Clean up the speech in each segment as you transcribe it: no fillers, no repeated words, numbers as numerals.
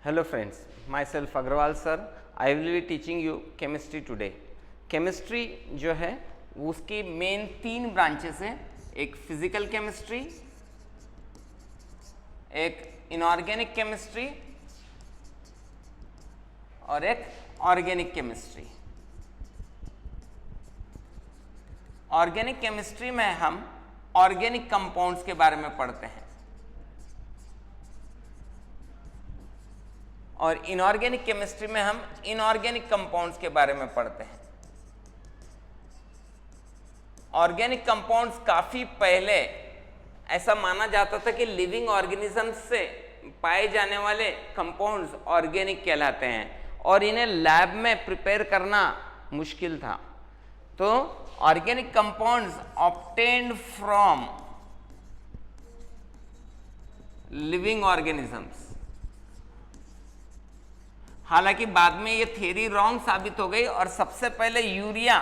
Hello friends, myself Agrawal sir. I will be teaching you chemistry today. Chemistry जो है उसकी main 3 branches है, एक फिजिकल केमिस्ट्री, एक इनऑर्गेनिक केमिस्ट्री और एक ऑर्गेनिक केमिस्ट्री। ऑर्गेनिक केमिस्ट्री में हम ऑर्गेनिक कंपाउंड्स के बारे में पढ़ते हैं और इनऑर्गेनिक केमिस्ट्री में हम इनऑर्गेनिक कंपाउंड्स के बारे में पढ़ते हैं। ऑर्गेनिक कंपाउंड्स काफी पहले ऐसा माना जाता था कि लिविंग ऑर्गेनिजम्स से पाए जाने वाले कंपाउंड्स ऑर्गेनिक कहलाते हैं और इन्हें लैब में प्रिपेयर करना मुश्किल था। तो organic compounds obtained from living organisms. हालांकि बाद में ये थ्योरी रॉन्ग साबित हो गई और सबसे पहले यूरिया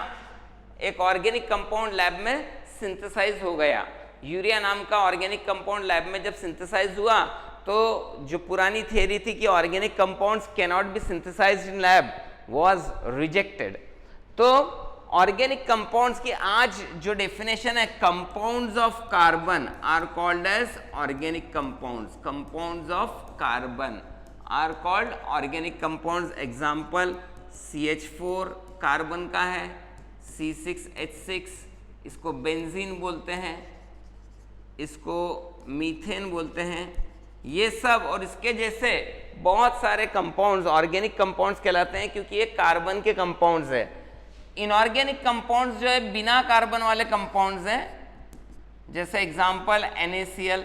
एक ऑर्गेनिक कंपाउंड लैब में सिंथेसाइज हो गया। यूरिया नाम का ऑर्गेनिक कंपाउंड लैब में जब सिंथेसाइज हुआ तो जो पुरानी थ्योरी थी कि organic compounds can not be synthesised in lab was rejected. तो ऑर्गेनिक कंपाउंड्स की आज जो डेफिनेशन है, compounds of carbon are called as organic compounds. Compounds of carbon are called organic compounds. Example CH4 carbon का है, C6H6 इसको benzene बोलते हैं, इसको मीथेन बोलते हैं। ये सब और इसके जैसे बहुत सारे कंपाउंड्स ऑर्गेनिक कंपाउंड्स कहलाते हैं क्योंकि ये कार्बन के कंपाउंड्स है। इनऑर्गेनिक कंपाउंड्स जो है बिना कार्बन वाले कंपाउंड्स हैं, जैसे एग्जाम्पल NaCl,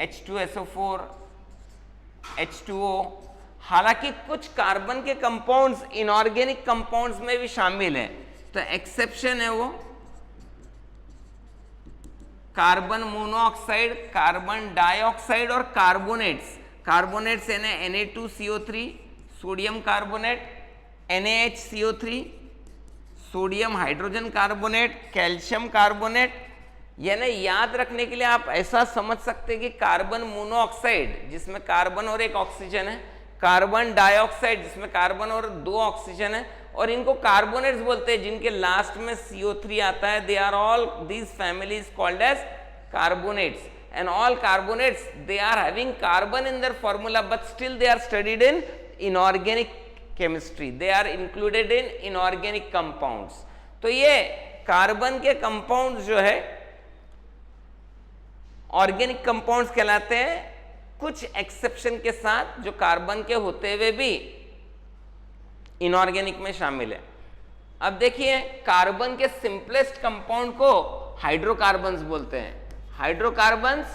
H2SO4, H2O। हालांकि कुछ कार्बन के कंपाउंड्स इनऑर्गेनिक कंपाउंड्स में भी शामिल हैं, तो एक्सेप्शन है वो कार्बन मोनोऑक्साइड, कार्बन डाइऑक्साइड और कार्बोनेट्स। कार्बोनेट्स यानी Na2CO3, sodium carbonate, NaHCO3, sodium hydrogen carbonate, calcium carbonate. यानी याद रखने के लिए आप ऐसा समझ सकते हैं कि कार्बन मोनोऑक्साइड जिसमें कार्बन और एक ऑक्सीजन है, कार्बन डाइऑक्साइड जिसमें कार्बन और 2 ऑक्सीजन है, और इनको कार्बोनेट्स बोलते हैं जिनके लास्ट में CO3 आता है। They are all these families called as carbonates and all carbonates they are having carbon in their formula but still they are studied in inorganic chemistry. They are included in inorganic compounds. तो ये carbon के compounds जो है organic compounds कहलाते हैं, कुछ exception के साथ जो कार्बन के होते हुए भी इनऑर्गेनिक में शामिल है। अब देखिए कार्बन के सिंपलेस्ट कंपाउंड को हाइड्रोकार्बन्स बोलते हैं। हाइड्रोकार्बन्स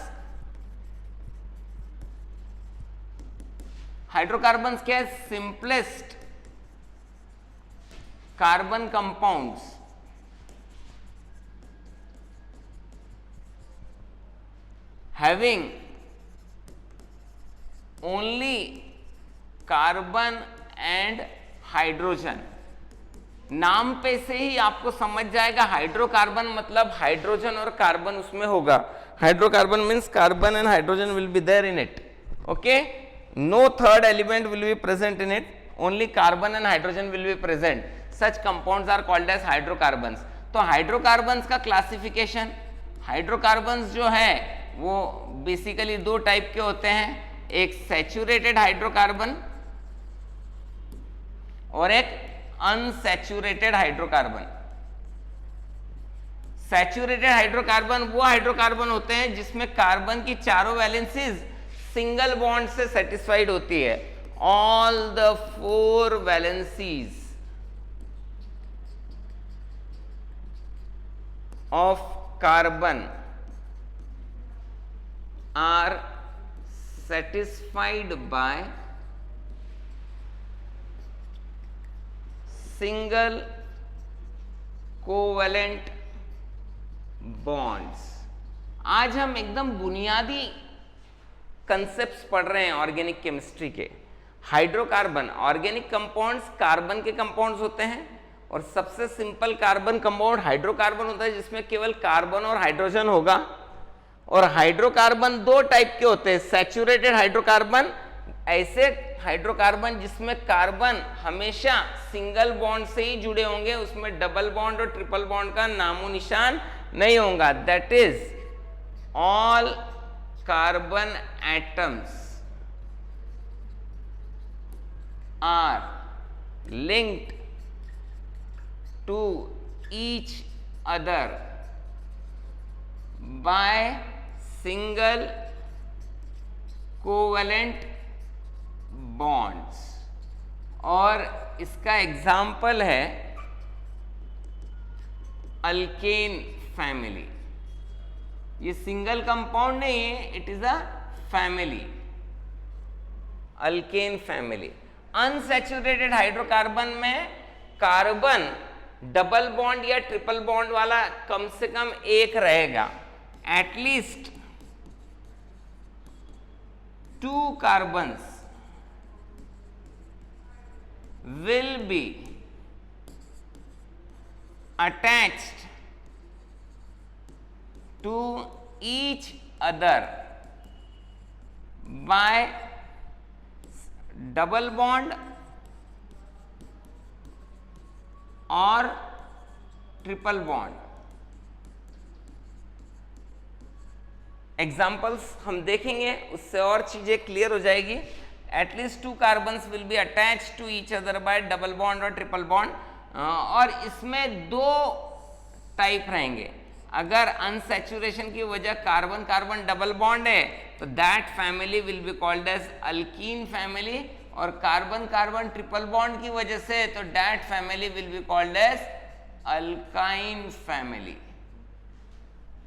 क्या है? Simplest carbon compounds having only carbon and hydrogen. नाम पे से ही आपको समझ जाएगा हाइड्रोकार्बन मतलब हाइड्रोजन और कार्बन उसमें होगा। Hydrocarbon means carbon and hydrogen will be there in it. Okay, no third element will be present in it, only carbon and hydrogen will be present. Such compounds are called as hydrocarbons. तो hydrocarbons का classification, hydrocarbons जो है वो basically 2 type के होते हैं, एक saturated hydrocarbon और एक अनसैचुरेटेड हाइड्रोकार्बन। सैचुरेटेड हाइड्रोकार्बन वो हाइड्रोकार्बन होते हैं जिसमें कार्बन की चारों वैलेंसीज सिंगल बॉन्ड से सेटिस्फाइड होती है। All the 4 valencies of carbon are satisfied by single covalent bonds। आज हम एकदम बुनियादी कंसेप्ट्स पढ़ रहे हैं ऑर्गेनिक केमिस्ट्री के। हाइड्रोकार्बन ऑर्गेनिक कंपाउंड्स कार्बन के कंपाउंड्स होते हैं और सबसे सिंपल कार्बन कंपाउंड हाइड्रोकार्बन होता है जिसमें केवल कार्बन और हाइड्रोजन होगा। और हाइड्रोकार्बन 2 टाइप के होते हैं, सैचुरेटेड हाइड्रोकार्बन ऐसे हाइड्रोकार्बन जिसमें कार्बन हमेशा सिंगल बॉन्ड से ही जुड़े होंगे, उसमें डबल बॉन्ड और ट्रिपल बॉन्ड का नामो निशान नहीं होगा, that is all carbon atoms are linked to each other by single covalent bonds. और इसका एग्जाम्पल है अल्केन फैमिली। ये सिंगल कंपाउंड नहीं है, it is a family, alkane family. Unsaturated hydrocarbon में कार्बन डबल बॉन्ड या ट्रिपल बॉन्ड वाला कम से कम एक रहेगा, at least 2 carbons will be attached to each other by double bond और ट्रिपल बॉन्ड। एग्जाम्पल्स हम देखेंगे, उससे और चीजें क्लियर हो जाएगी। At least 2 carbons will be attach to each other by double bond और ट्रिपल बॉन्ड। और इसमें 2 टाइप रहेंगे। अगर अनसैचुरेशन की वजह कार्बन कार्बन डबल बॉन्ड है तो that family will be called as alkene family, और कार्बन कार्बन ट्रिपल बॉन्ड की वजह से तो that family will be called as alkyne family,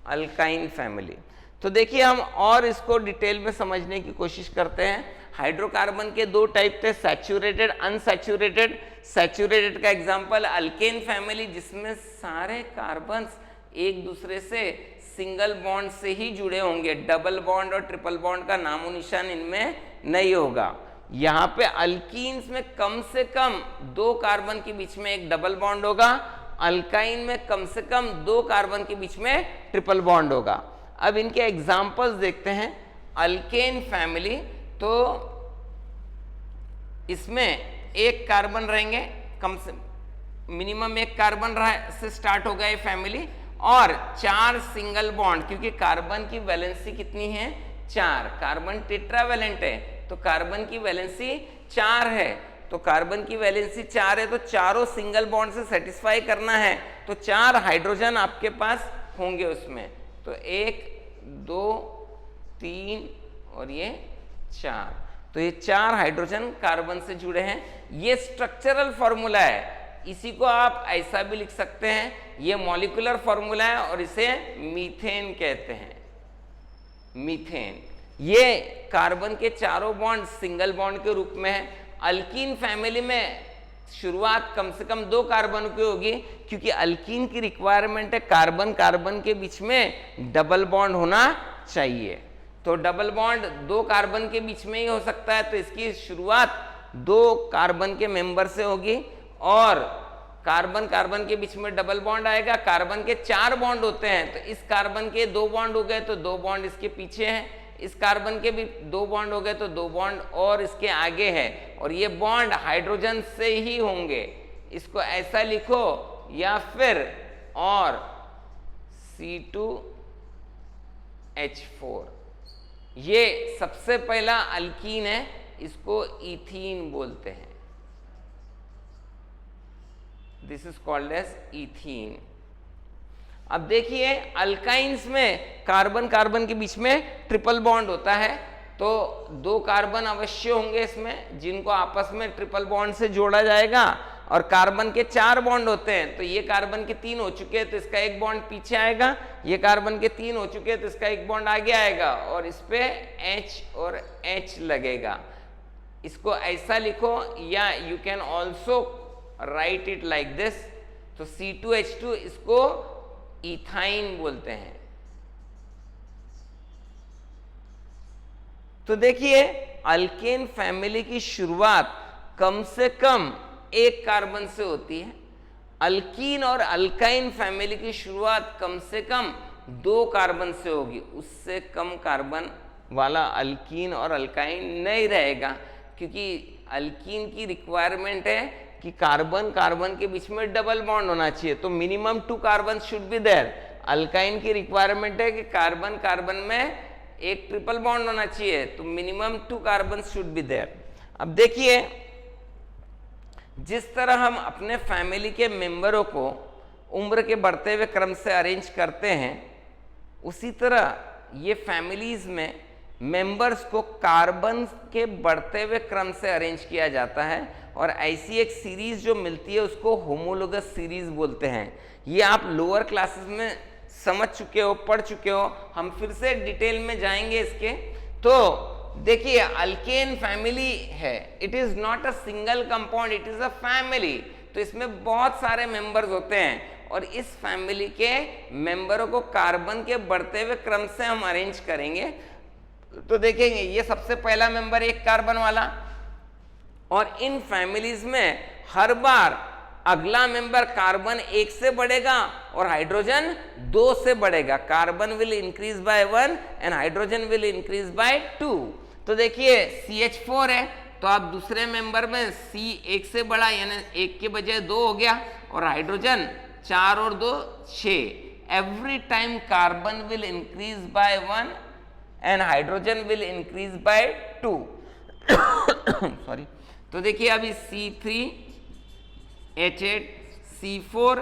alkyne family. तो देखिए हम और इसको डिटेल में समझने की कोशिश करते हैं। हाइड्रोकार्बन के 2 टाइप थे, सैचुरेटेड, अनसैचुरेटेड। सैचुरेटेड का एग्जांपल अल्केन फैमिली, जिसमें सारे कार्बन्स एक दूसरे से सिंगल बॉन्ड से ही जुड़े होंगे, डबल बॉन्ड और ट्रिपल बॉन्ड का नामो निशान इनमें नहीं होगा। यहाँ पे अल्कीन्स में कम से कम 2 कार्बन के बीच में एक डबल बॉन्ड होगा, अल्काइन में कम से कम 2 कार्बन के बीच में ट्रिपल बॉन्ड होगा। अब इनके एग्जाम्पल्स देखते हैं। अल्केन फैमिली, तो इसमें 1 कार्बन रहेंगे, कम से मिनिमम 1 कार्बन से स्टार्ट होगा ये फैमिली, और 4 सिंगल बॉन्ड, क्योंकि कार्बन की वैलेंसी कितनी है 4, कार्बन टेट्रावैलेंट है तो कार्बन की वैलेंसी 4 है, तो कार्बन की वैलेंसी 4 है तो चारों सिंगल बॉन्ड से सेटिस्फाई करना है, तो 4 हाइड्रोजन आपके पास होंगे उसमें। तो 1 2 3 और ये 4, तो ये 4 हाइड्रोजन कार्बन से जुड़े हैं। ये स्ट्रक्चरल फॉर्मूला है, इसी को आप ऐसा भी लिख सकते हैं, ये मॉलिक्यूलर फॉर्मूला है और इसे मीथेन कहते हैं, मीथेन। ये कार्बन के चारों बॉन्ड सिंगल बॉन्ड के रूप में है। अल्कीन फैमिली में शुरुआत कम से कम 2 कार्बन की होगी, क्योंकि अल्कीन की रिक्वायरमेंट है कार्बन कार्बन के बीच में डबल बॉन्ड होना चाहिए, तो डबल बॉन्ड 2 कार्बन के बीच में ही हो सकता है, तो इसकी शुरुआत 2 कार्बन के मेंबर से होगी, और कार्बन कार्बन के बीच में डबल बॉन्ड आएगा। कार्बन के 4 बॉन्ड होते हैं, तो इस कार्बन के 2 बॉन्ड हो गए तो 2 बॉन्ड इसके पीछे हैं, इस कार्बन के भी 2 बॉन्ड हो गए तो 2 बॉन्ड और इसके आगे है, और ये बॉन्ड हाइड्रोजन से ही होंगे। इसको ऐसा लिखो, या फिर और C2H4, ये सबसे पहला अल्कीन है, इसको इथीन बोलते हैं, this is called as ethene. अब देखिए अल्काइंस में कार्बन कार्बन के बीच में ट्रिपल बॉन्ड होता है, तो 2 कार्बन अवश्य होंगे इसमें जिनको आपस में ट्रिपल बॉन्ड से जोड़ा जाएगा, और कार्बन के 4 बॉन्ड होते हैं, तो ये कार्बन के 3 हो चुके हैं तो इसका 1 बॉन्ड पीछे आएगा, ये कार्बन के 3 हो चुके हैं तो इसका 1 बॉन्ड आगे आएगा, और इस पे H और H लगेगा। इसको ऐसा लिखो, या you can also right it like this, तो C2H2 इसको इथाइन बोलते हैं। तो देखिए अल्केन फैमिली की शुरुआत कम से कम 1 कार्बन से होती है, अल्कीन और अल्काइन फैमिली की शुरुआत कम से कम 2 कार्बन से होगी, उससे कम कार्बन वाला अल्कीन और अल्काइन नहीं रहेगा। क्योंकि अल्कीन की रिक्वायरमेंट है कि कार्बन कार्बन के बीच में डबल बॉन्ड होना चाहिए, तो minimum 2 carbon should be there. Alkyne की रिक्वायरमेंट है कि कार्बन कार्बन में एक ट्रिपल बॉन्ड होना चाहिए, तो minimum 2 carbon should be there. अब देखिए, जिस तरह हम अपने फैमिली के मेंबरों को उम्र के बढ़ते हुए क्रम से अरेंज करते हैं, उसी तरह ये फैमिलीज में मेंबर्स को कार्बन के बढ़ते हुए क्रम से अरेंज किया जाता है, और ऐसी एक सीरीज जो मिलती है उसको होमोलोगस सीरीज बोलते हैं। ये आप लोअर क्लासेस में समझ चुके हो, पढ़ चुके हो, हम फिर से डिटेल में जाएंगे इसके। तो देखिए, अल्केन फैमिली है, it is not a single compound, it is a family. तो इसमें बहुत सारे मेंबर्स होते हैं, और इस फैमिली के मेंबरों को कार्बन के बढ़ते हुए क्रम से हम अरेंज करेंगे। तो देखेंगे, ये सबसे पहला मेंबर 1 कार्बन वाला, और इन फैमिलीज में हर बार अगला मेंबर कार्बन 1 से बढ़ेगा और हाइड्रोजन 2 से बढ़ेगा। Carbon will increase by 1 and hydrogen will increase by 2। तो देखिए, CH4 है, तो आप दूसरे मेंबर में C 1 से बढ़ा, यानी 1 के बजाय 2 हो गया, और हाइड्रोजन 4 और 2 6। Every time carbon will increase by 1 and hydrogen will increase by 2। Sorry. तो देखिए, अभी C3 H8 C4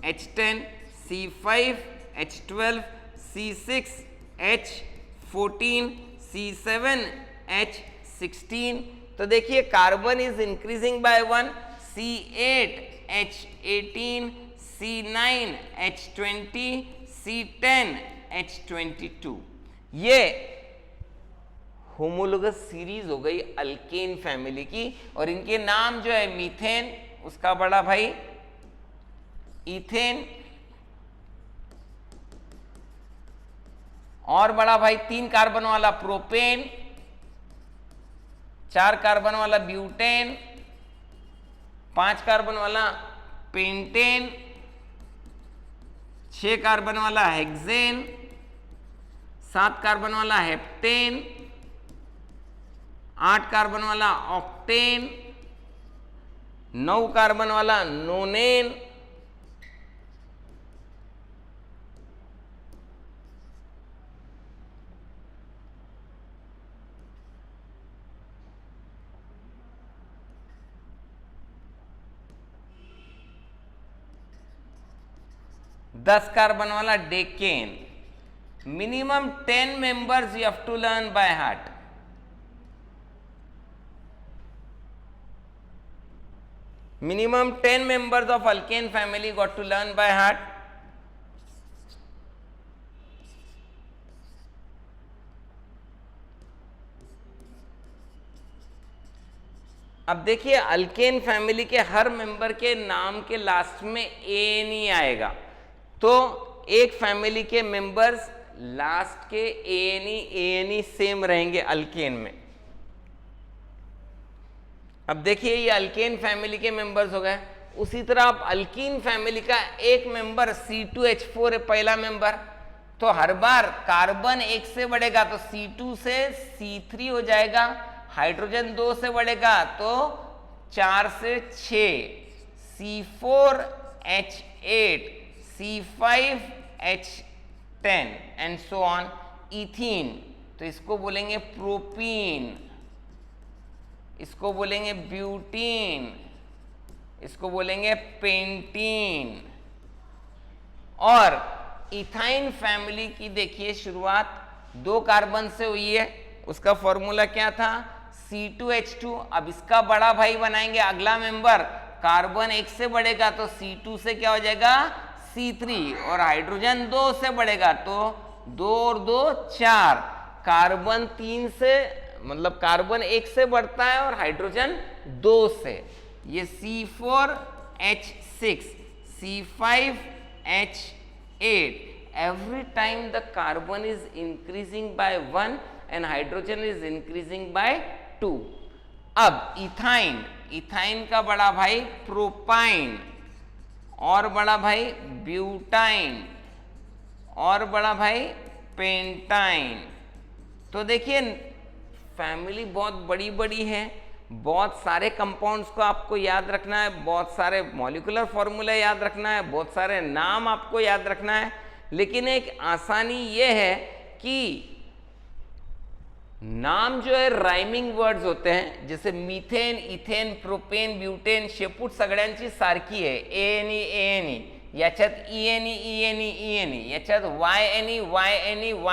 H10 C5 H12 C6 H14 C7 H16। तो देखिए, carbon is increasing by 1, C8 H18 C9 H20 C10 H22। ये homologous series हो गई alkane family की, और इनके नाम जो है, मीथेन उसका बड़ा भाई इथेन, और बड़ा भाई 3 कार्बन वाला प्रोपेन, 4 कार्बन वाला ब्यूटेन, 5 कार्बन वाला पेंटेन, 6 कार्बन वाला हेक्सेन, 7 कार्बन वाला हेप्टेन, 8 कार्बन वाला ऑक्टेन, 9 कार्बन वाला नोनेन, 10 कार्बन वाला decane. Minimum 10 members you have to learn by heart. Minimum 10 members of alkane family got to learn by heart. अब देखिए, alkane family के हर member के नाम के लास्ट में ए नहीं आएगा, तो एक फैमिली के मेंबर्स लास्ट के ए सेम रहेंगे अल्केन में। अब देखिए, ये अल्केन फैमिली के मेंबर्स हो गए। उसी तरह आप अल्कीन फैमिली का एक मेंबर C2H4 है, पहला मेंबर, तो हर बार कार्बन 1 से बढ़ेगा तो C2 से C3 हो जाएगा, हाइड्रोजन 2 से बढ़ेगा तो 4 से 6, C4 H8 C5 H10 and so on. Ethene, तो इसको बोलेंगे प्रोपीन, इसको बोलेंगे ब्यूटीन, इसको बोलेंगे पेंटीन। और इथाइन फैमिली की देखिए शुरुआत 2 कार्बन से हुई है, उसका फॉर्मूला क्या था, C2H2। अब इसका बड़ा भाई बनाएंगे अगला मेंबर, कार्बन 1 से बढ़ेगा तो C2 से क्या हो जाएगा C3, और हाइड्रोजन 2 से बढ़ेगा तो 2 और 2 4, कार्बन 3 से मतलब कार्बन 1 से बढ़ता है और हाइड्रोजन 2 से, ये C4H6 C5H8। every time the carbon is increasing by 1 and hydrogen is increasing by 2। अब इथाइन, इथाइन का बड़ा भाई प्रोपाइन, और बड़ा भाई ब्यूटाइन, और बड़ा भाई पेंटाइन। तो देखिए, फैमिली बहुत बड़ी बड़ी है, बहुत सारे कंपाउंड्स को आपको याद रखना है, बहुत सारे मॉलिक्यूलर फॉर्मूला याद रखना है, बहुत सारे नाम आपको याद रखना है, लेकिन एक आसानी ये है कि नाम जो है राइमिंग वर्ड्स होते हैं, जैसे मीथेन, इथेन, प्रोपेन, ब्यूटेन, शेपूट सगळ्यांची सारखी आहे, ANE, याच्यात ENE, याच्यात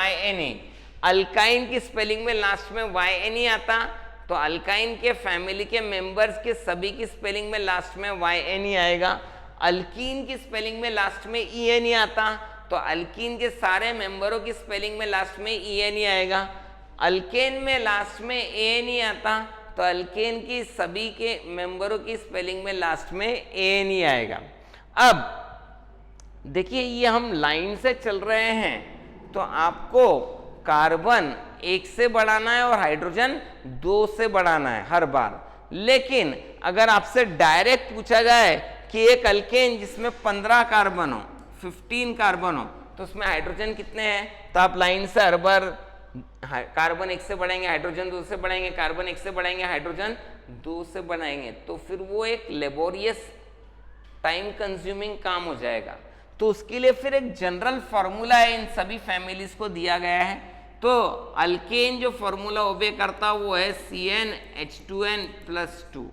YNE. अल्काइन की स्पेलिंग में लास्ट में YNE आता, तो अल्काइन के फैमिली के मेंबर्स के सभी की स्पेलिंग में लास्ट में YNE आएगा। अल्कीन की स्पेलिंग में लास्ट में ENE आता, तो अल्कीन के सारे मेंबरों की स्पेलिंग में लास्ट में ENE आएगा। अल्केन में लास्ट में ANE आता, तो अल्केन की सभी के मेंबरों की स्पेलिंग में लास्ट में ANE आएगा। अब देखिए ये हम लाइन से चल रहे हैं, तो आपको कार्बन 1 से बढ़ाना है और हाइड्रोजन 2 से बढ़ाना है हर बार। लेकिन अगर आपसे डायरेक्ट पूछा जाए कि एक अल्केन जिसमें 15 कार्बन हो, 15 कार्बन हो, तो उसमें हाइड्रोजन कितने हैं, तो आप लाइन से हर बार कार्बन 1 से बढ़ाएंगे, हाइड्रोजन 2 से बढ़ाएंगे, कार्बन 1 से बढ़ाएंगे, हाइड्रोजन 2 से बढ़ाएंगे, तो फिर वो एक लेबोरियस टाइम कंज्यूमिंग काम हो जाएगा। तो उसके लिए फिर एक जनरल फॉर्मूला है, इन सभी फैमिलीज को दिया गया है। तो अल्केन जो फॉर्मूला ओबे करता वो है CnH2n+2।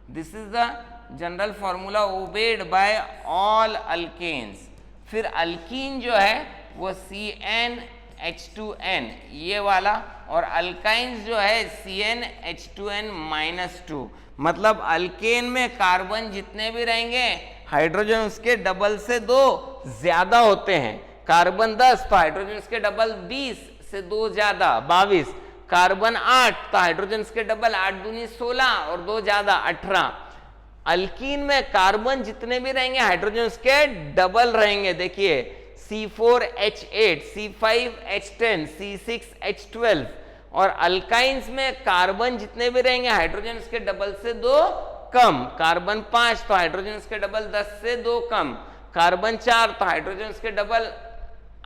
This is the general formula obeyed by all alkanes. फिर अल्कीन जो है वो CnH2n ये वाला, और अल्काइंस जो है CnH2n-2। मतलब अल्केन में कार्बन जितने भी रहेंगे, हाइड्रोजन उसके डबल से 2 ज्यादा होते हैं। कार्बन 10 तो हाइड्रोजन उसके डबल 20 से 2 ज्यादा 22। कार्बन 8 तो हाइड्रोजन के डबल 8 दूनी 16 और 2 ज्यादा 18। अल्कीन में कार्बन जितने भी रहेंगे हाइड्रोजन उसके डबल रहेंगे। देखिए C4H8, C5H10, C6H12। और अल्काइंस में कार्बन जितने भी रहेंगे हाइड्रोजन उसके डबल से 2 कम। कार्बन 5 तो हाइड्रोजन उसके डबल 10 से 2 कम। कार्बन 4 तो हाइड्रोजन उसके डबल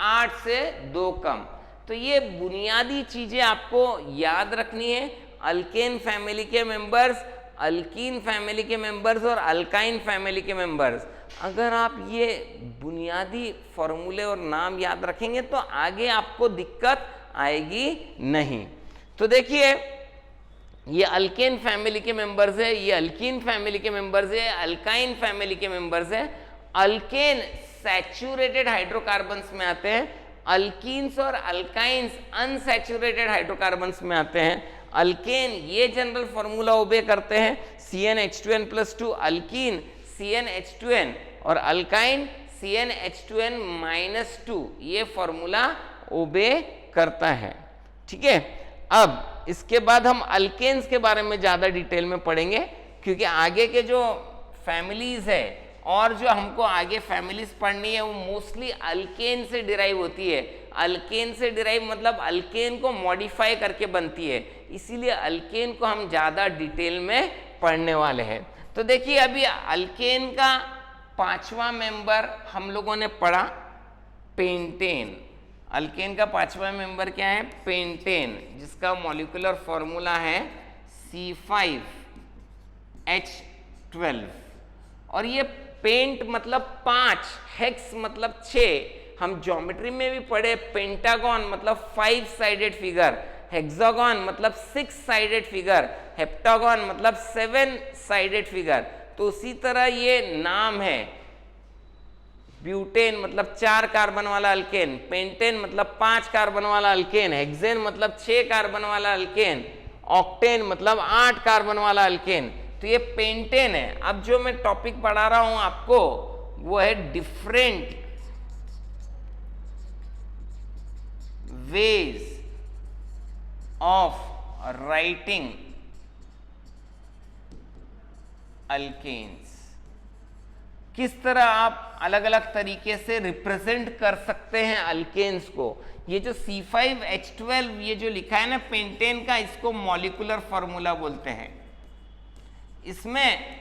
8 से 2 कम। तो ये बुनियादी चीजें आपको याद रखनी है। अल्केन फैमिली के मेंबर्स, अल्कीन फैमिली के मेंबर्स और अल्काइन फैमिली के मेंबर्स। अगर आप ये बुनियादी फॉर्मूले और नाम याद रखेंगे तो आगे आपको दिक्कत आएगी नहीं। तो देखिए ये अल्केन फैमिली के मेंबर्स है, ये अल्कीन फैमिली के मेंबर्स है, अल्काइन फैमिली के मेंबर्स है। अल्केन सैचुरेटेड हाइड्रोकार्बन्स में आते हैं, अल्कीन्स और अल्काइंस अनसैचुरेटेड हाइड्रोकार्बन्स में आते हैं। अल्केन ये जनरल फॉर्मूला ओबे करते हैं, CnH2n+2, अल्कीन CnH2n और अल्काइन CnH2n-2 ये फॉर्मूला ओबे करता है। ठीक है, अब इसके बाद हम अल्केन्स के बारे में ज्यादा डिटेल में पढ़ेंगे, क्योंकि आगे के जो फैमिलीज है और जो हमको आगे फैमिलीज पढ़नी है वो मोस्टली अल्केन से डिराइव होती है। अल्केन से डिराइव मतलब अल्केन को मॉडिफाई करके बनती है, इसीलिए अल्केन को हम ज़्यादा डिटेल में पढ़ने वाले हैं। तो देखिए अभी अल्केन का 5वां मेंबर हम लोगों ने पढ़ा पेंटेन। अल्केन का 5वां मेंबर क्या है? पेंटेन, जिसका मॉलिक्यूलर फॉर्मूला है C5H12। और ये पेंट मतलब 5, हेक्स मतलब 6। हम ज्योमेट्री में भी पढ़े, पेंटागन मतलब 5 साइडेड फिगर, हेक्सागन मतलब 6 साइडेड फिगर, हेप्टागन मतलब 7 साइडेड फिगर। तो उसी तरह ये नाम है, ब्यूटेन मतलब 4 कार्बन वाला अल्केन, पेंटेन मतलब 5 कार्बन वाला अल्केन, हेक्सेन मतलब 6 कार्बन वाला अल्केन, ऑक्टेन मतलब 8 कार्बन वाला अल्केन। तो ये पेंटेन है। अब जो मैं टॉपिक पढ़ा रहा हूं आपको वो है different ways of writing alkanes. किस तरह आप अलग अलग तरीके से रिप्रेजेंट कर सकते हैं अल्केन्स को। ये जो C5H12 ये जो लिखा है ना पेंटेन का, इसको मॉलिक्यूलर फॉर्मूला बोलते हैं। इसमें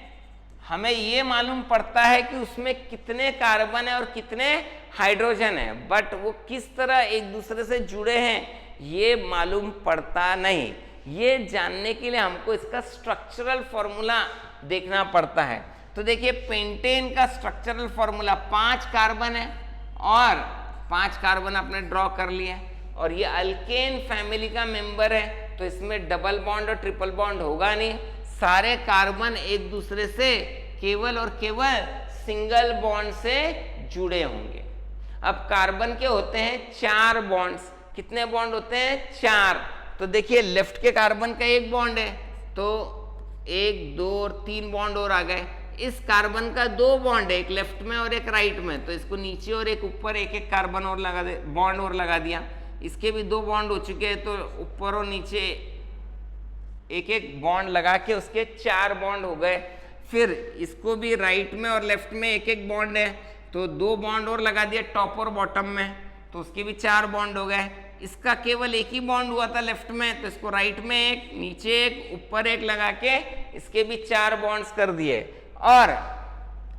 हमें ये मालूम पड़ता है कि उसमें कितने कार्बन है और कितने हाइड्रोजन है, बट वो किस तरह एक दूसरे से जुड़े हैं ये मालूम पड़ता नहीं। ये जानने के लिए हमको इसका स्ट्रक्चरल फॉर्मूला देखना पड़ता है। तो देखिए पेंटेन का स्ट्रक्चरल फॉर्मूला 5 कार्बन है और 5 कार्बन आपने ड्रॉ कर लिया, और ये अल्केन फैमिली का मेंबर है, तो इसमें डबल बॉन्ड और ट्रिपल बॉन्ड होगा नहीं, सारे कार्बन एक दूसरे से केवल और केवल सिंगल बॉन्ड से जुड़े होंगे। अब कार्बन के होते हैं 4 बॉन्ड्स, कितने बॉन्ड होते हैं 4। तो देखिए लेफ्ट के कार्बन का 1 बॉन्ड है, तो 1 2 और 3 बॉन्ड और आ गए। इस कार्बन का 2 बॉन्ड है, एक लेफ्ट में और एक राइट में, तो इसको नीचे और एक ऊपर एक एक कार्बन और लगा दे, बॉन्ड और लगा दिया। इसके भी 2 बॉन्ड हो चुके हैं, तो ऊपर और नीचे एक एक बॉन्ड लगा के उसके 4 बॉन्ड हो गए। फिर इसको भी राइट में और लेफ्ट में एक एक बॉन्ड है, तो 2 बॉन्ड और लगा दिया टॉप और बॉटम में, तो उसके भी 4 बॉन्ड हो गए। इसका केवल एक ही बॉन्ड हुआ था लेफ्ट में, तो इसको राइट में एक, नीचे एक, ऊपर एक लगा के इसके भी 4 बॉन्ड्स कर दिए। और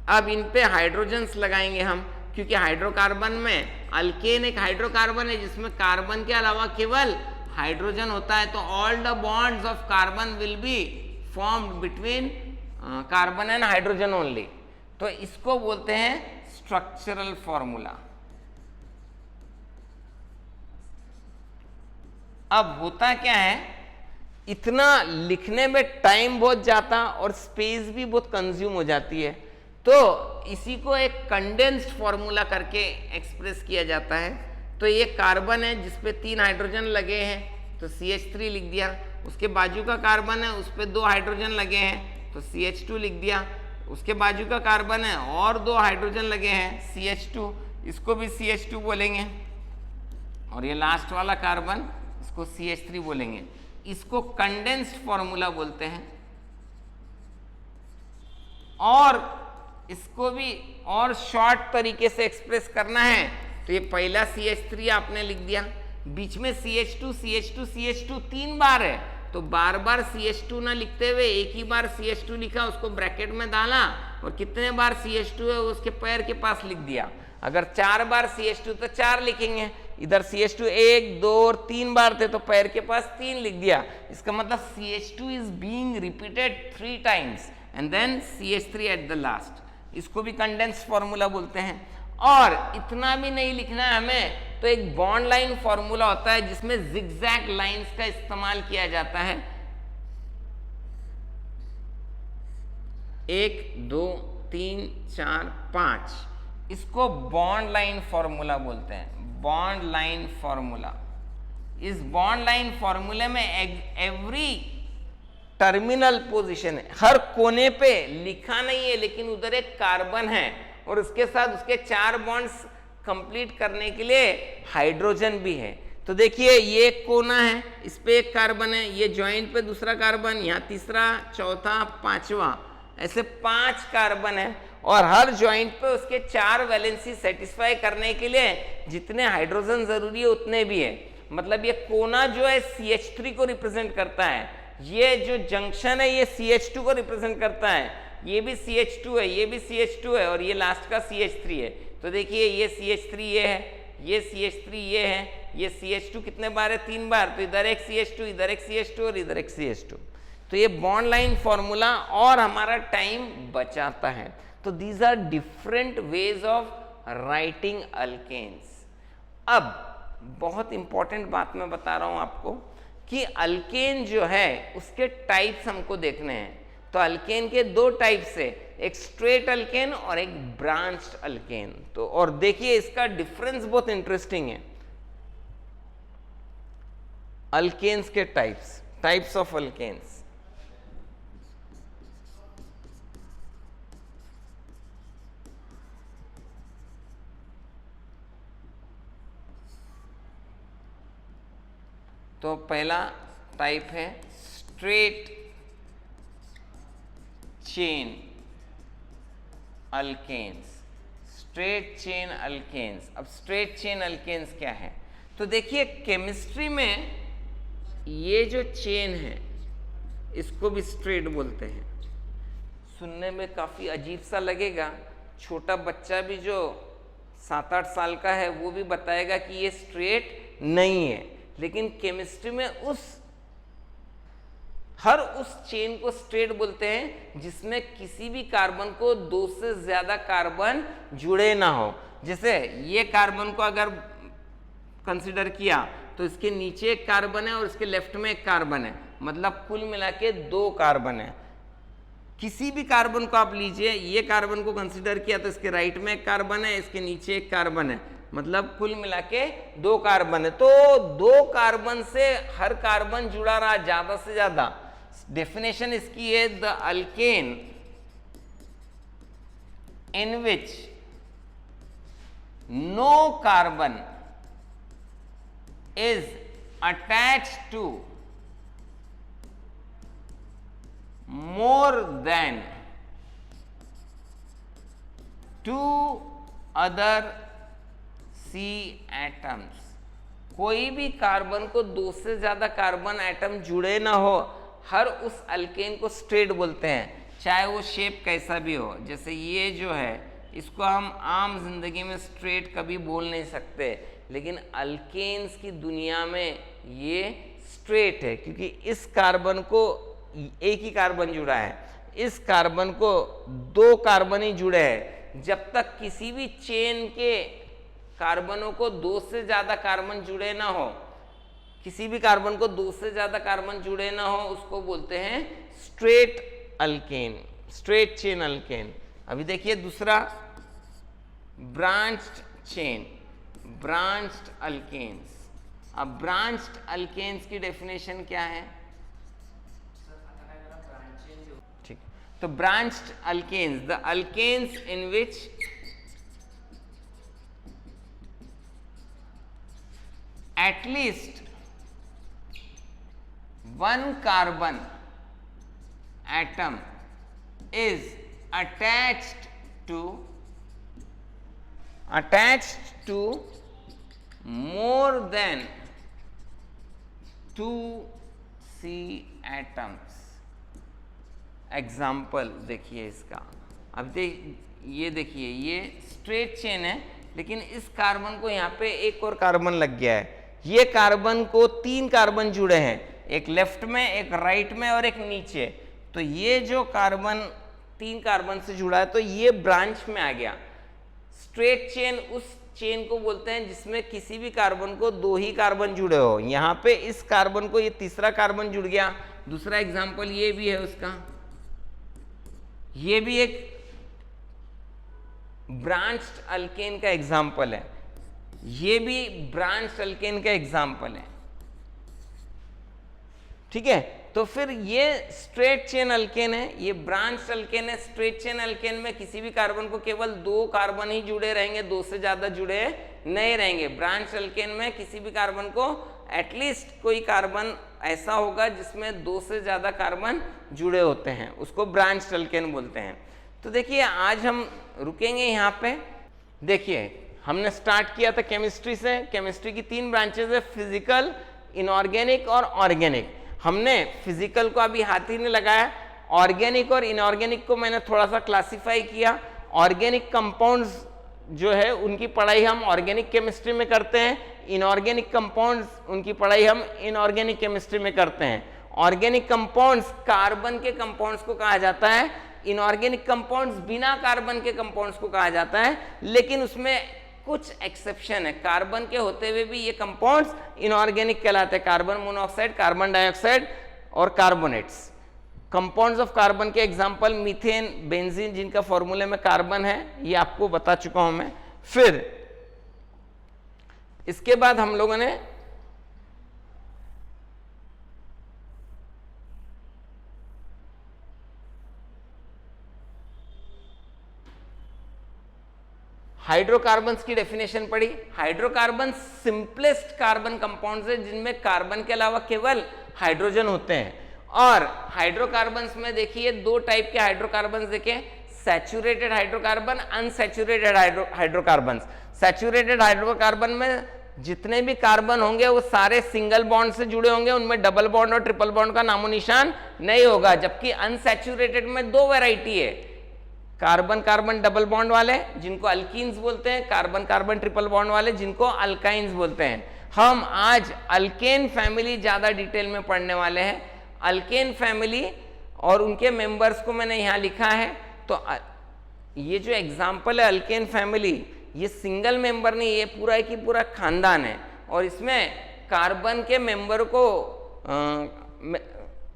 अब इन पे हाइड्रोजन्स लगाएंगे हम, क्योंकि हाइड्रोकार्बन में अल्केन एक हाइड्रोकार्बन है जिसमें कार्बन के अलावा केवल हाइड्रोजन होता है, तो all the bonds of carbon will be formed between carbon and hydrogen only. तो इसको बोलते हैं स्ट्रक्चरल फॉर्मूला। अब होता क्या है, इतना लिखने में टाइम बहुत जाता और स्पेस भी बहुत कंज्यूम हो जाती है, तो इसी को एक कंडेंस्ड फॉर्मूला करके एक्सप्रेस किया जाता है। तो ये कार्बन है जिसपे 3 हाइड्रोजन लगे हैं, तो CH3 लिख दिया। उसके बाजू का कार्बन है, उस पर 2 हाइड्रोजन लगे हैं, तो CH2 लिख दिया। उसके बाजू का कार्बन है और 2 हाइड्रोजन लगे हैं, CH2, इसको भी CH2 बोलेंगे। और ये लास्ट वाला कार्बन, इसको CH3 बोलेंगे। इसको कंडेंस्ड फॉर्मूला बोलते हैं। और इसको भी और शॉर्ट तरीके से एक्सप्रेस करना है, तो ये पहला CH3 आपने लिख दिया, बीच में CH2 CH2 CH2 3 बार है, तो बार बार CH2 ना लिखते हुए एक ही बार CH2 लिखा, उसको ब्रैकेट में डाला और कितने बार CH2 है उसके पैर के पास लिख दिया। अगर 4 बार CH2 तो 4 लिखेंगे, इधर CH2 1 2 और 3 बार थे तो पैर के पास 3 लिख दिया। इसका मतलब CH2 is being repeated 3 times and then CH3 at the last. इसको भी कंडेंस्ड फॉर्मूला बोलते हैं। और इतना भी नहीं लिखना है हमें, तो एक बॉन्ड लाइन फॉर्मूला होता है जिसमें जिगजैग लाइंस का इस्तेमाल किया जाता है। 1 2 3 4 5, इसको बॉन्ड लाइन फॉर्मूला बोलते हैं। बॉन्ड लाइन फॉर्मूला, इस बॉन्ड लाइन फॉर्मूले में एवरी टर्मिनल पोजीशन है, हर कोने पे लिखा नहीं है लेकिन उधर एक कार्बन है और उसके साथ उसके 4 बॉन्ड्स कंप्लीट करने के लिए हाइड्रोजन भी है। तो देखिए ये एक कोना है, इस पे एक कार्बन है, ये जॉइंट पे दूसरा कार्बन, यहाँ तीसरा, चौथा, 5वां, ऐसे 5 कार्बन है और हर जॉइंट पे उसके 4 वैलेंसी सेटिस्फाई करने के लिए जितने हाइड्रोजन जरूरी है उतने भी है। मतलब ये कोना जो है CH3 को रिप्रेजेंट करता है, ये जो जंक्शन है ये CH2 को रिप्रेजेंट करता है, ये भी CH2 है, ये भी CH2 है और ये लास्ट का CH3 है। तो देखिए ये CH3 ये है, ये CH3 ये है, ये CH2 कितने बार है 3 बार, तो इधर एक CH2, इधर एक CH2 और इधर एक CH2। तो ये बॉन्ड लाइन फॉर्मूला और हमारा टाइम बचाता है। तो these are different ways of writing alkanes. अब बहुत इंपॉर्टेंट बात मैं बता रहा हूं आपको कि अल्केन जो है उसके टाइप्स हमको देखने हैं। तो अल्केन के 2 टाइप्स है, एक स्ट्रेट अल्केन और एक ब्रांच्ड अल्केन। तो और देखिए इसका डिफरेंस बहुत इंटरेस्टिंग है। अल्केन्स के टाइप्स ऑफ अल्केन्स। तो पहला टाइप है straight chain alkanes. Straight chain alkanes. अब स्ट्रेट चेन अल्केन्स क्या है? तो देखिए केमिस्ट्री में ये जो चेन है इसको भी स्ट्रेट बोलते हैं। सुनने में काफी अजीब सा लगेगा, छोटा बच्चा भी जो 7-8 साल का है वो भी बताएगा कि ये स्ट्रेट नहीं है, लेकिन केमिस्ट्री में उस हर उस चेन को स्ट्रेट बोलते हैं जिसमें किसी भी कार्बन को दो से ज्यादा कार्बन जुड़े ना हो। जैसे ये कार्बन को अगर कंसिडर किया तो इसके नीचे एक कार्बन है और इसके लेफ्ट में एक कार्बन है, मतलब कुल मिला के दो कार्बन है। किसी भी कार्बन को आप लीजिए, ये कार्बन को कंसिडर किया तो इसके राइट में एक कार्बन है, इसके नीचे एक कार्बन है, मतलब कुल मिला के दो कार्बन है। तो दो कार्बन से हर कार्बन जुड़ा रहा ज्यादा से ज्यादा। डेफिनेशन इसकी है the alkane in which no carbon is attached to more than two other C atoms। कोई भी कार्बन को दो से ज्यादा कार्बन एटम जुड़े ना हो, हर उस अल्केन को स्ट्रेट बोलते हैं, चाहे वो शेप कैसा भी हो। जैसे ये जो है इसको हम आम जिंदगी में स्ट्रेट कभी बोल नहीं सकते, लेकिन अल्केन्स की दुनिया में ये स्ट्रेट है, क्योंकि इस कार्बन को एक ही कार्बन जुड़ा है, इस कार्बन को दो कार्बन ही जुड़े हैं। जब तक किसी भी चेन के कार्बनों को दो से ज्यादा कार्बन जुड़े ना हो, किसी भी कार्बन को दो से ज्यादा कार्बन जुड़े ना हो, उसको बोलते हैं straight alkane, straight chain alkane. अभी देखिए दूसरा, ब्रांच्ड चेन, ब्रांच्ड अल्केन्स। अब ब्रांच्ड अल्केन्स की डेफिनेशन क्या है? ठीक, तो branched alkanes, the alkanes in which at least one carbon atom is attached to more than 2 C atoms। Example देखिए इसका। अब ये देखिए, ये स्ट्रेट चेन है, लेकिन इस कार्बन को यहाँ पे एक और कार्बन लग गया है। ये कार्बन को तीन कार्बन जुड़े हैं, एक लेफ्ट में, एक राइट में और एक नीचे। तो ये जो कार्बन तीन कार्बन से जुड़ा है तो ये ब्रांच में आ गया। स्ट्रेट चेन उस चेन को बोलते हैं जिसमें किसी भी कार्बन को दो ही कार्बन जुड़े हो। यहाँ पे इस कार्बन को ये तीसरा कार्बन जुड़ गया। दूसरा एग्जांपल ये भी है उसका, ये भी एक ब्रांच्ड अल्केन का एग्जांपल है, ये भी ब्रांच्ड अल्केन का एग्जांपल है। ठीक है, तो फिर ये स्ट्रेट चेन अल्केन है, ये ब्रांच अल्केन है। स्ट्रेट चेन अल्केन में किसी भी कार्बन को केवल दो कार्बन ही जुड़े रहेंगे, दो से ज्यादा जुड़े नहीं रहेंगे। ब्रांच अल्केन में किसी भी कार्बन को एटलीस्ट कोई कार्बन ऐसा होगा जिसमें दो से ज्यादा कार्बन जुड़े होते हैं, उसको ब्रांच अल्केन बोलते हैं। तो देखिए आज हम रुकेंगे यहाँ पे। देखिए हमने स्टार्ट किया था केमिस्ट्री से। केमिस्ट्री की तीन ब्रांचेज है, फिजिकल, इनऑर्गेनिक और ऑर्गेनिक। हमने फिजिकल को अभी हाथ ही नहीं लगाया, ऑर्गेनिक और इनऑर्गेनिक को मैंने थोड़ा सा क्लासिफाई किया। ऑर्गेनिक कंपाउंड्स जो है उनकी पढ़ाई हम ऑर्गेनिक केमिस्ट्री में करते हैं, इनऑर्गेनिक कंपाउंड्स उनकी पढ़ाई हम इनऑर्गेनिक केमिस्ट्री में करते हैं। ऑर्गेनिक कंपाउंड्स कार्बन के कंपाउंड्स को कहा जाता है, इनऑर्गेनिक कंपाउंड्स बिना कार्बन के कंपाउंड्स को कहा जाता है, लेकिन उसमें कुछ एक्सेप्शन है। कार्बन के होते हुए भी ये कंपाउंड्स इनऑर्गेनिक कहलाते हैं, कार्बन मोनोऑक्साइड, कार्बन डाइऑक्साइड और कार्बोनेट्स। कंपाउंड्स ऑफ कार्बन के एग्जांपल मीथेन, बेंजीन, जिनका फॉर्मूले में कार्बन है, ये आपको बता चुका हूं मैं। फिर इसके बाद हम लोगों ने हाइड्रोकार्बन्स की डेफिनेशन पढ़ी। हाइड्रोकार्बन सिंपलेस्ट कार्बन कंपाउंड्स है जिनमें कार्बन के अलावा केवल हाइड्रोजन होते हैं। और हाइड्रोकार्बन्स में देखिए दो टाइप के हाइड्रोकार्बन्स देखें, saturated hydrocarbon, unsaturated hydrocarbons. Saturated hydrocarbon में जितने भी कार्बन होंगे वो सारे सिंगल बॉन्ड से जुड़े होंगे, उनमें डबल बॉन्ड और ट्रिपल बॉन्ड का नामो निशान नहीं होगा। जबकि अनसैचुरेटेड में दो वैरायटी है, कार्बन कार्बन डबल बॉन्ड वाले जिनको अल्कीन्स बोलते हैं, कार्बन कार्बन ट्रिपल बॉन्ड वाले जिनको अल्काइंस बोलते हैं। हम आज अल्केन फैमिली ज्यादा डिटेल में पढ़ने वाले हैं। अल्केन फैमिली और उनके मेंबर्स को मैंने यहाँ लिखा है। तो ये जो एग्जाम्पल है अल्केन फैमिली, ये सिंगल मेंबर नहीं, ये पूरा की पूरा खानदान है और इसमें कार्बन के मेंबर को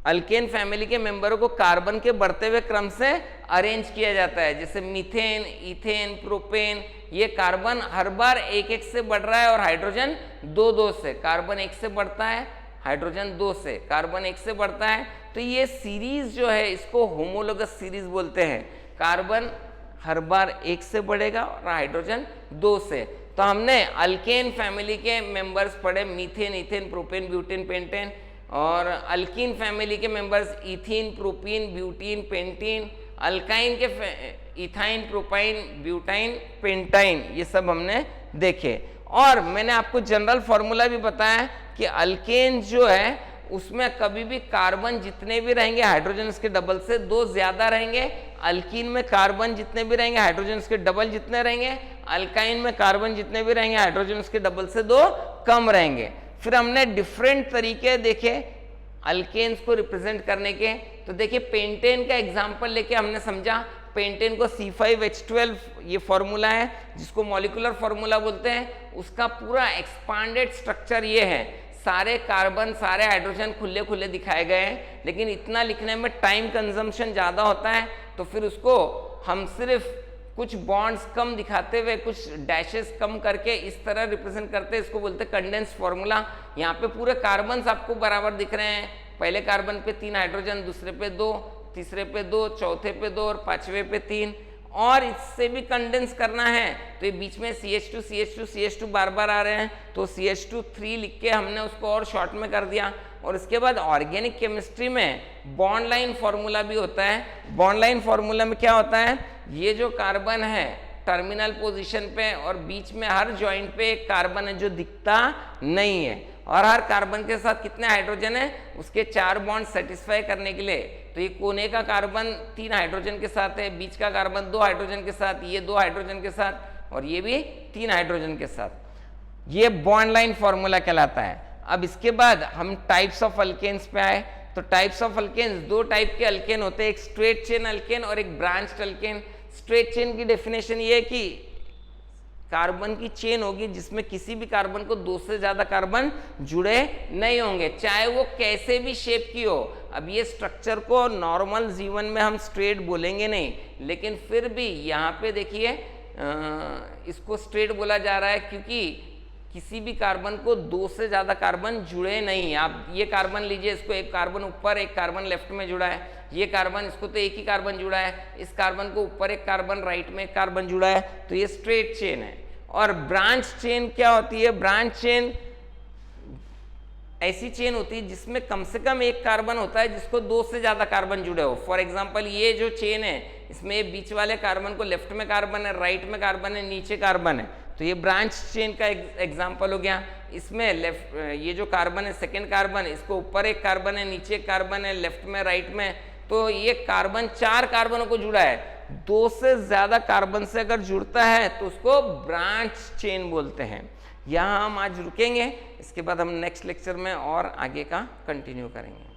अल्केन फैमिली के मेंबरों को कार्बन के बढ़ते हुए क्रम से अरेंज किया जाता है। जैसे मीथेन, इथेन, प्रोपेन, ये कार्बन हर बार एक एक से बढ़ रहा है और हाइड्रोजन दो दो से। कार्बन एक से बढ़ता है, हाइड्रोजन दो से, कार्बन एक से बढ़ता है। तो ये सीरीज जो है इसको होमोलोगस सीरीज बोलते हैं। कार्बन हर बार एक से बढ़ेगा और हाइड्रोजन दो से। तो हमने अल्केन फैमिली के मेंबर्स पढ़े, methane, ethane, propane, butane, pentane. और अल्कीन फैमिली के members ethene, propene, butene, pentene. Alkyne के इथाइन, प्रोपाइन, ब्यूटाइन, पेंटाइन, ये सब हमने देखे। और मैंने आपको जनरल फॉर्मूला भी बताया कि अल्केन जो है उसमें कभी भी कार्बन जितने भी रहेंगे हाइड्रोजन उसके डबल से दो ज्यादा रहेंगे। अल्कीन में कार्बन जितने भी रहेंगे हाइड्रोजन उसके डबल जितने रहेंगे। अल्काइन में कार्बन जितने भी रहेंगे हाइड्रोजन उसके डबल से दो कम रहेंगे। फिर हमने डिफरेंट तरीके देखे अल्केन्स को रिप्रेजेंट करने के। तो देखिए पेंटेन का एग्जांपल लेके हमने समझा, पेंटेन को C5H12 ये फॉर्मूला है जिसको मॉलिक्यूलर फॉर्मूला बोलते हैं। उसका पूरा एक्सपांडेड स्ट्रक्चर ये है, सारे कार्बन सारे हाइड्रोजन खुले खुले दिखाए गए हैं, लेकिन इतना लिखने में टाइम कंजम्पशन ज़्यादा होता है। तो फिर उसको हम सिर्फ कुछ बॉन्ड्स कम दिखाते हुए कुछ डैशेस कम करके इस तरह रिप्रेजेंट करते हैं, इसको बोलते हैं कंडेंस फॉर्मूला। यहाँ पे पूरे कार्बन्स आपको बराबर दिख रहे हैं। पहले कार्बन पे 3 हाइड्रोजन, दूसरे पे 2, तीसरे पे 2, चौथे पे 2 और पांचवें पे 3। और इससे भी कंडेंस करना है तो ये बीच में CH2 CH2 CH2 बार बार आ रहे हैं, तो CH2 लिख के हमने उसको और शॉर्ट में कर दिया। और इसके बाद ऑर्गेनिक केमिस्ट्री में बॉन्ड लाइन फॉर्मूला भी होता है। बॉन्ड लाइन फॉर्मूला में क्या होता है, ये जो कार्बन है टर्मिनल पोजीशन पे और बीच में हर जॉइंट पे एक कार्बन है जो दिखता नहीं है, और हर कार्बन के साथ कितने हाइड्रोजन है उसके 4 बॉन्ड सेटिस्फाई करने के लिए। तो ये कोने का कार्बन 3 हाइड्रोजन के साथ है, बीच का कार्बन 2 हाइड्रोजन के साथ, ये 2 हाइड्रोजन के साथ और ये भी 3 हाइड्रोजन के साथ। ये बॉन्ड लाइन फॉर्मूला कहलाता है। अब इसके बाद हम टाइप्स ऑफ अल्केन्स पे आए। तो टाइप्स ऑफ अल्केन्स, 2 टाइप के अल्केन होते हैं, एक स्ट्रेट चेन अल्केन और एक ब्रांच्ड अल्केन। स्ट्रेट चेन की डेफिनेशन ये है कि कार्बन की चेन होगी जिसमें किसी भी कार्बन को 2 से ज्यादा कार्बन जुड़े नहीं होंगे, चाहे वो कैसे भी शेप की हो। अब ये स्ट्रक्चर को नॉर्मल जीवन में हम स्ट्रेट बोलेंगे नहीं, लेकिन फिर भी यहाँ पे देखिए इसको स्ट्रेट बोला जा रहा है क्योंकि किसी भी कार्बन को 2 से ज्यादा कार्बन जुड़े नहीं। आप ये कार्बन लीजिए, इसको एक कार्बन ऊपर एक कार्बन लेफ्ट में जुड़ा है, ये कार्बन इसको तो एक ही कार्बन जुड़ा है, इस कार्बन को ऊपर एक कार्बन राइट में एक कार्बन जुड़ा है, तो ये स्ट्रेट चेन है। और ब्रांच चेन क्या होती है, ब्रांच चेन ऐसी चेन होती है जिसमें कम से कम एक कार्बन होता है जिसको 2 से ज्यादा कार्बन जुड़े हो। फॉर एग्जांपल ये जो चेन है इसमें बीच वाले कार्बन को लेफ्ट में कार्बन है, राइट में कार्बन है, नीचे कार्बन है, तो ये ब्रांच चेन का एग्जांपल हो गया। इसमें लेफ्ट ये जो कार्बन है सेकेंड कार्बन, इसको ऊपर एक कार्बन है, नीचे एक कार्बन है, लेफ्ट में राइट में, तो ये कार्बन 4 कार्बनों को जुड़ा है। 2 से ज्यादा कार्बन से अगर जुड़ता है तो उसको ब्रांच चेन बोलते हैं। यहाँ हम आज रुकेंगे, इसके बाद हम नेक्स्ट लेक्चर में और आगे का कंटिन्यू करेंगे।